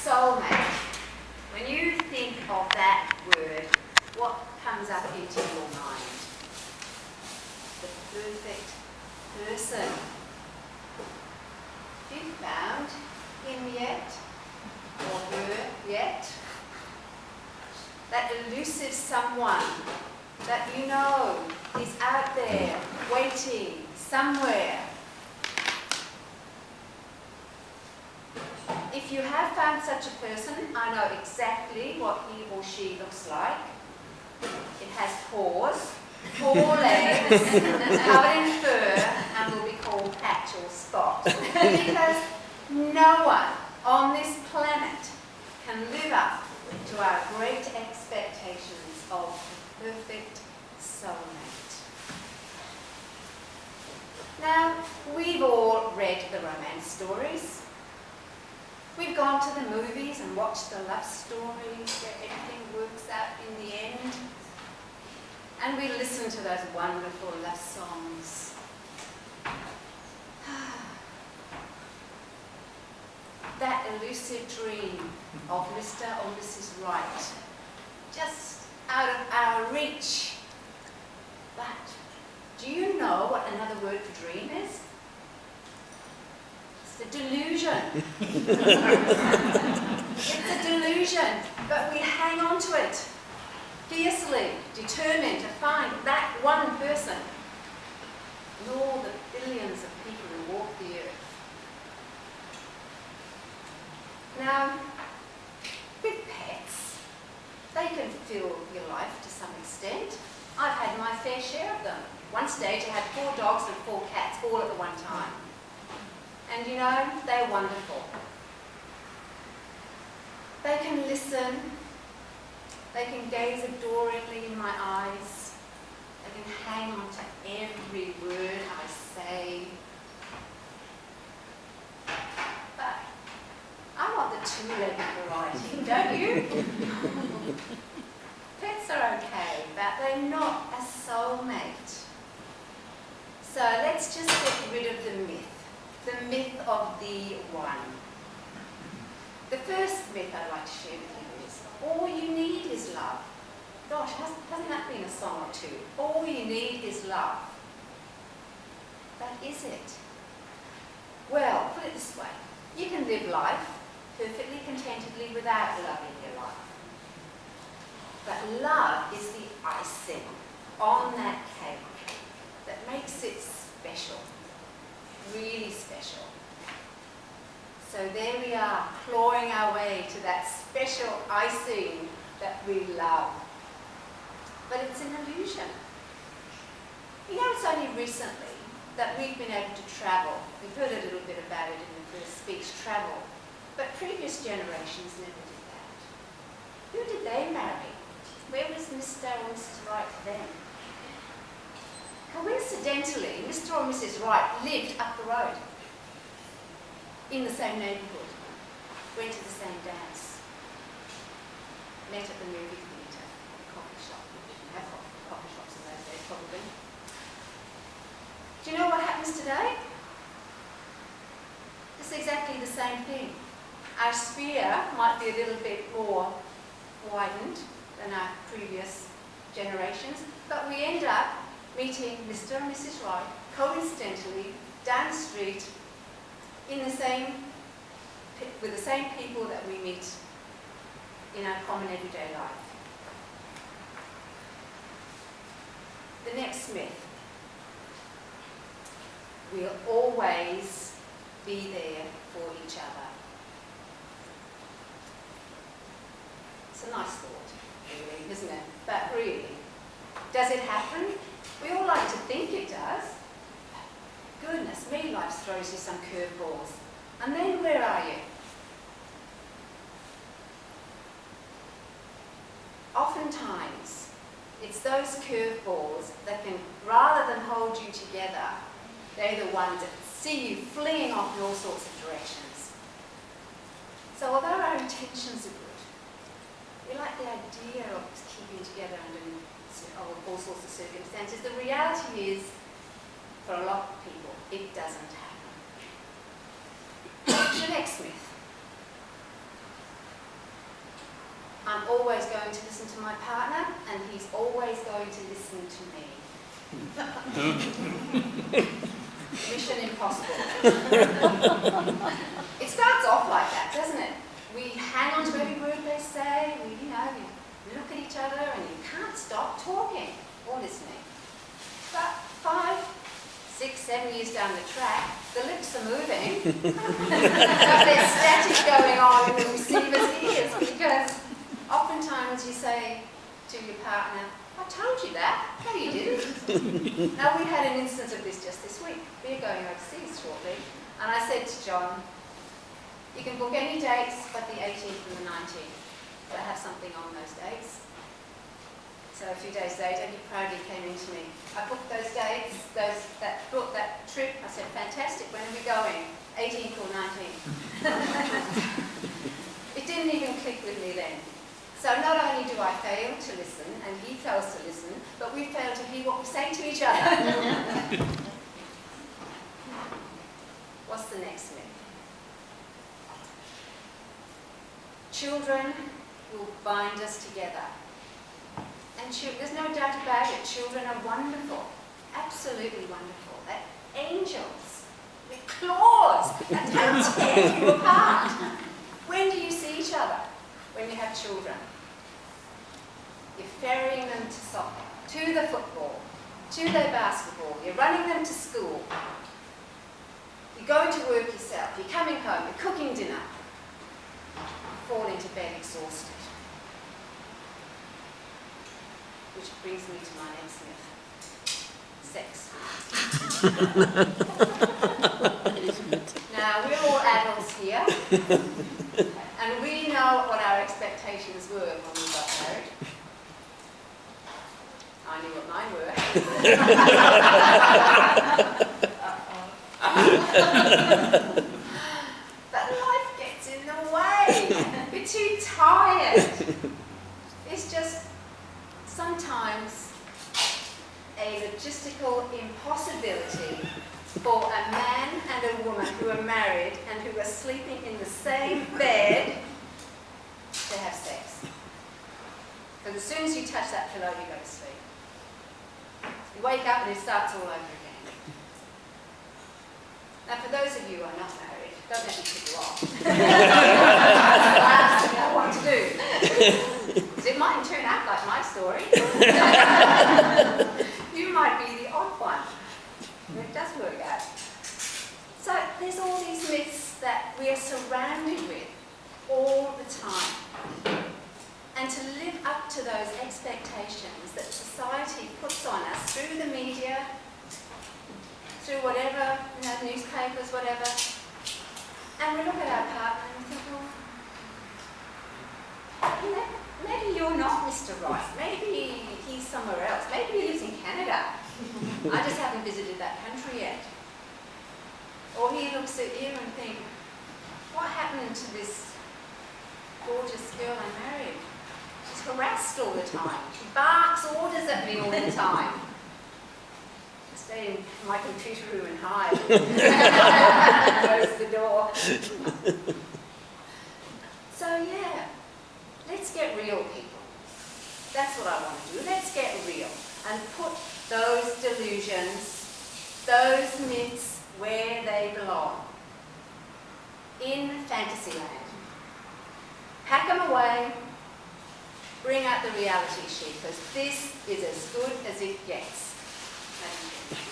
soulmate. When you think of that word, what comes up into your mind? The perfect person. Have you found him yet? Or her yet? That elusive someone that you know is out there, waiting somewhere. If you have found such a person, I know exactly what he or she looks like. It has paws, 4 legs, covered in fur, and will be called Patch or Spot. Because no one on this planet can live up to our great expectations of the perfect soulmate. Now, we've all read the romance stories. We've gone to the movies and watched the love stories where everything works out in the end. And we listen to those wonderful love songs. That elusive dream of Mr. or Mrs. Right, just out of our reach. But do you know what another word for dream is? It's a delusion. It's a delusion, but we hang on to it, fiercely determined to find that one person in all the billions of people who walk the earth. Now, with pets, they can fill your life to some extent. I've had my fair share of them. One stage I had 4 dogs and 4 cats all at the one time. And you know, they're wonderful. They can listen. They can gaze adoringly in my eyes. They can hang on to every word I say. But I want the 2-legged variety, don't you? Pets are okay, but they're not a soulmate. So let's just get rid of the myth of the one. The first myth I'd like to share with you is, all you need is love. Gosh, hasn't that been a song or two? All you need is love. But is it? Well, put it this way. You can live life perfectly contentedly without love in your life. But love is the icing on that cake that makes it special, really special. So there we are, clawing our way to that special icing that we love. But it's an illusion. You know, it's only recently that we've been able to travel. We've heard a little bit about it in the first speech, travel. But previous generations never did that. Who did they marry? Where was Mr. or Mrs. Wright then? Coincidentally, Mr. or Mrs. Wright lived up the road, in the same neighbourhood, went to the same dance, met at the movie theatre, coffee shop. We didn't have coffee shops in those days, probably. Do you know what happens today? It's exactly the same thing. Our sphere might be a little bit more widened than our previous generations, but we end up meeting Mr. and Mrs. Wright, coincidentally, down the street, with the same people that we meet in our common everyday life. The next myth. We'll always be there for each other. It's a nice thought, really, isn't it? But really, does it happen? We all like to think it does. Goodness me, life throws you some curveballs. And then where are you? Oftentimes, it's those curveballs that can, rather than hold you together, they're the ones that see you flinging off in all sorts of directions. So although our intentions are good, we like the idea of keeping together under all sorts of circumstances. The reality is, for a lot of people, it doesn't happen. The next myth. always going to listen to my partner, and he's always going to listen to me. Mission impossible. It starts off like that, doesn't it? We hang on to every word they say, we look at each other and you can't stop talking or listening. But 5, 6, 7 years down the track, the lips are moving. But there's static going on in the receiver's ears, because oftentimes you say to your partner, I told you that. No, you didn't. Now, we had an instance of this just this week. We're going overseas shortly. And I said to John, you can book any dates but the 18th and the 19th. So I have something on those dates. So a few days later, he proudly came in to me. I booked those dates, booked that trip. I said, fantastic, when are we going? 18th or 19th? It didn't even click with me then. So not only do I fail to listen, and he fails to listen, but we fail to hear what we say to each other. What's the next myth? Children will bind us together. And there's no doubt about it, children are wonderful, absolutely wonderful. They're angels with claws that don't tear you apart. When do you see each other? When you have children. You're ferrying them to soccer, to the football, to their basketball. You're running them to school. You're going to work yourself. You're coming home. You're cooking dinner. You fall into bed exhausted. Which brings me to my next myth. Sex. Now, we're all adults here. And we know what our expectations were when we got married. I knew what mine were. But life gets in the way. We're too tired. It's just sometimes a logistical impossibility for a man and a woman who are married and who are sleeping in the same bed to have sex. Because as soon as you touch that pillow, you go to sleep. You wake up and it starts all over again. Now, for those of you who are not married, don't let me put you off. That's the last thing I want to do. Because it mightn't turn out like my story. You might be the odd one. It does work out. So there's all these myths that we are surrounded with all the time. And to live up to those expectations that society puts on us through the media, through whatever, newspapers, whatever, and we look at our partner and think, well, maybe you're not Mr. Right. Maybe he's somewhere else. Maybe he lives in Canada. I just haven't visited that country yet. Or he looks at you and thinks, what happened to this gorgeous girl I married? She's harassed all the time. She barks orders at me all the time. I stay in my computer room and hide. Close the door. So yeah, let's get real, people. That's what I want to do. Let's get real and put those delusions, those myths where they belong. In Fantasyland. Pack them away, bring out the reality sheet, because this is as good as it gets. Thank you.